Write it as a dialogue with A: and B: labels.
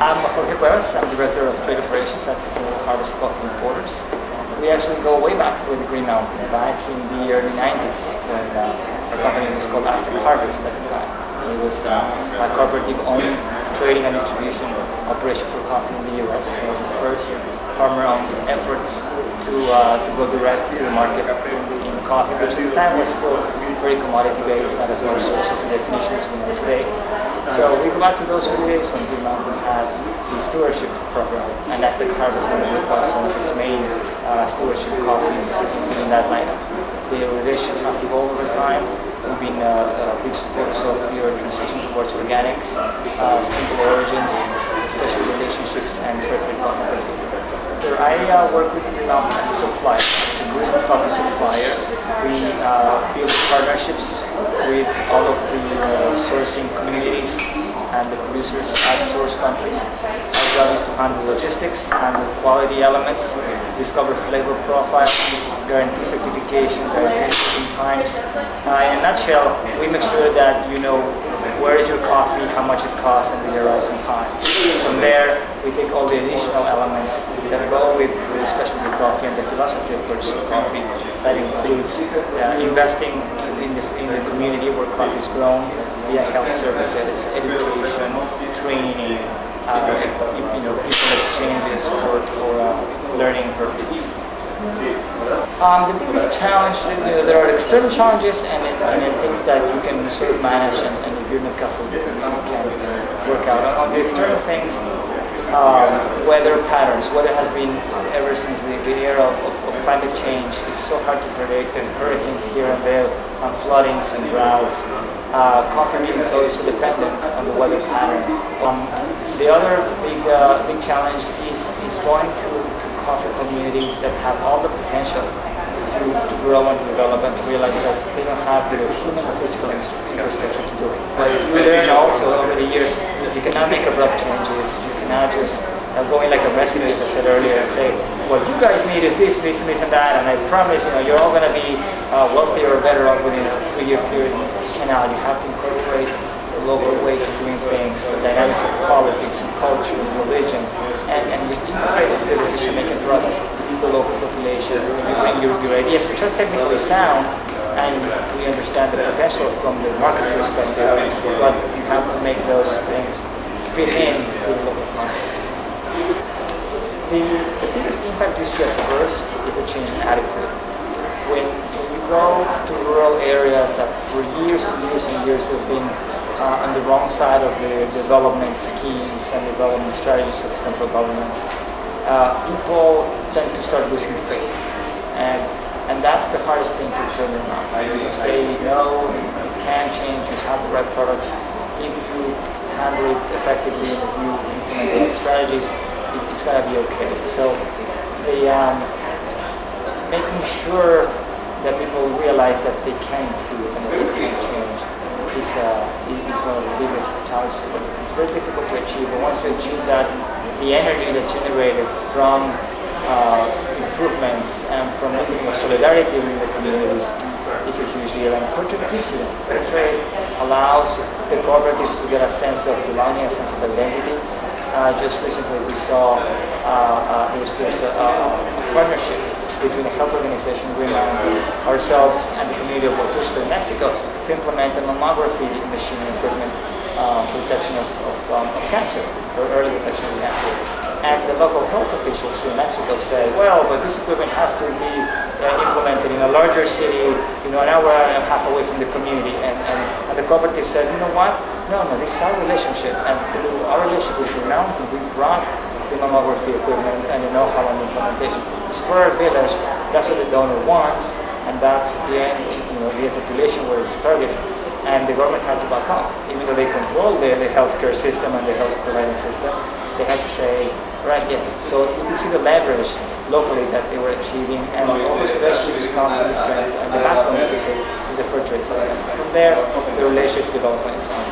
A: I'm Jorge Cuevas. I'm Director of Trade Operations at Sustainable Harvest Coffee Importers. We actually go way back with the Green Mountain, back in the early 90s when our company was called Aztec Harvest at the time. It was a cooperative-owned trading and distribution operation for coffee in the U.S. One of the first farmer-owned efforts to go direct to the market in coffee, which at the time was still very commodity-based, not as much social definition as we know today. So we go back to those early days when Green Mountain had the stewardship program, and Aztec Harvest was one of its main stewardship coffees in that lineup. The relationship has evolved over time. We've been big supporters of your transition towards organics, simple origins, special relationships, and fair trade coffee. I work with Green Mountain as a supplier, as a green coffee supplier. We build partnerships with all of the sourcing communities and the producers at source countries. Our job is to handle logistics, handle quality elements, discover flavor profiles, guarantee certification, guarantee shipping times. In a nutshell, we make sure that you know where is your coffee, how much it costs, and it arrives in time. From there, we take all the additional elements that go with specialty coffee and the philosophy of purchasing coffee. That includes investing in the community where coffee is grown via health services, education, training, people exchanges for learning purposes. The biggest challenge, there are external challenges and then things that you can sort of manage and if you're not careful, you can work out. On the external things, weather patterns. Weather has been, ever since the era of climate change, is so hard to predict, and hurricanes here and there, and floodings and droughts. Coffee being so dependent on the weather pattern. The other big challenge is going to coffee communities that have all the potential to grow and to develop and to realize that they don't have the human or physical infrastructure to do it. But we learn also over the years, you cannot make abrupt changes, you cannot just go in like a recipe, as I said earlier, and say, what you guys need is this, this, and this, and that, and I promise you're all going to be wealthier or better off within a 3-year period. You cannot. You have to incorporate local ways of doing things, the dynamics of politics, culture, religion, and just integrate into the decision-making process with the local population. You bring your ideas, which are technically sound, and we understand the potential from the market perspective, but you have to make those things fit in to the local context. The biggest impact you see at first is the change in attitude. When you go to rural areas that for years and years and years have been on the wrong side of the development schemes and development strategies of the central governments, people tend to start losing faith. And that's the hardest thing to turn around. Right? You say, no, you can change, you have the right product. If you handle it effectively and if you implement the right strategies, it's going to be okay. So making sure that people realize that they can improve and that they can change is one of the biggest challenges. It's very difficult to achieve, but once you achieve that, the energy that's generated from improvements and from a feeling of solidarity within the communities is a huge deal. And fair trade gives you that. Fair trade allows the cooperatives to get a sense of belonging, a sense of identity. Just recently we saw there's a partnership between the health organization, Green Mountain, ourselves, and the community of Huatusco in Mexico to implement a mammography machine and equipment for detection of cancer, or early detection of cancer. And the local health officials in Mexico said, well, but this equipment has to be implemented in a larger city, an hour and a half away from the community. And the cooperative said, you know what? No, this is our relationship. And through our relationship with Green Mountain, we brought the mammography equipment and the know-how and implementation. It's for our village. That's what the donor wants, and that's the end, the population where it's targeting. And the government had to back off, even though they control the healthcare system and the health providing system. They had to say, right, yes. So you could see the leverage locally that they were achieving, and all those relationships come from the strength, and the backbone is a fair trade system. From there, the relationships develop on its own.